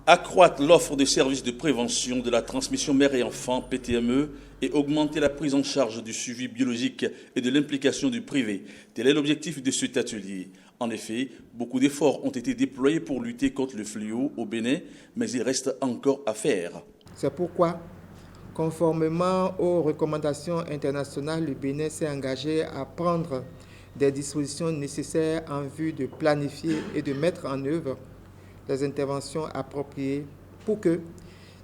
Accroître l'offre de services de prévention de la transmission mère et enfant, PTME, et augmenter la prise en charge du suivi biologique et de l'implication du privé. Tel est l'objectif de cet atelier. En effet, beaucoup d'efforts ont été déployés pour lutter contre le fléau au Bénin, mais il reste encore à faire. C'est pourquoi, conformément aux recommandations internationales, le Bénin s'est engagé à prendre des dispositions nécessaires en vue de planifier et de mettre en œuvre les interventions appropriées pour que,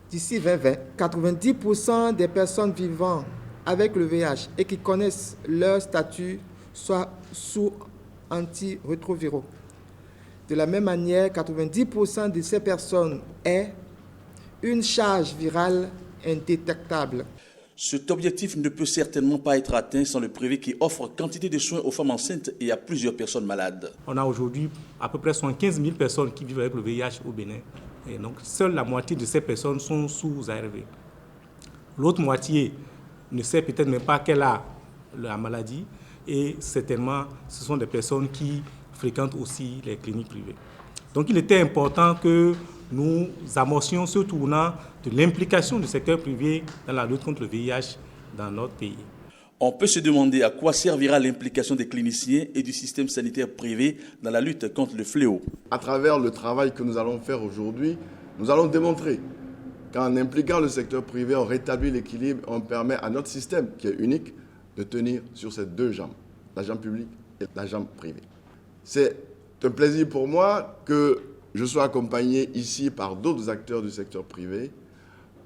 d'ici 2020, 90% des personnes vivant avec le VIH et qui connaissent leur statut soient sous antirétroviraux. De la même manière, 90% de ces personnes aient une charge virale indétectable. Cet objectif ne peut certainement pas être atteint sans le privé qui offre quantité de soins aux femmes enceintes et à plusieurs personnes malades. On a aujourd'hui à peu près 75 000 personnes qui vivent avec le VIH au Bénin. Et donc, seule la moitié de ces personnes sont sous ARV. L'autre moitié ne sait peut-être même pas qu'elle a la maladie et certainement, ce sont des personnes qui fréquentent aussi les cliniques privées. Donc, il était important que nous amorcions ce tournant de l'implication du secteur privé dans la lutte contre le VIH dans notre pays. On peut se demander à quoi servira l'implication des cliniciens et du système sanitaire privé dans la lutte contre le fléau. À travers le travail que nous allons faire aujourd'hui, nous allons démontrer qu'en impliquant le secteur privé, on rétablit l'équilibre, on permet à notre système, qui est unique, de tenir sur ses deux jambes, la jambe publique et la jambe privée. C'est un plaisir pour moi que je sois accompagné ici par d'autres acteurs du secteur privé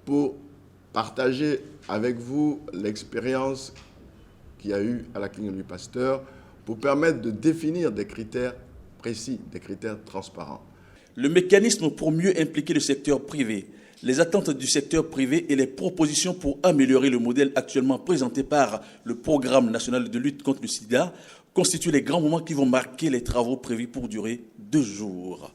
pour partager avec vous l'expérience qu'il y a eu à la clinique Louis Pasteur pour permettre de définir des critères précis, des critères transparents. Le mécanisme pour mieux impliquer le secteur privé, les attentes du secteur privé et les propositions pour améliorer le modèle actuellement présenté par le Programme national de lutte contre le sida constituent les grands moments qui vont marquer les travaux prévus pour durer 2 jours.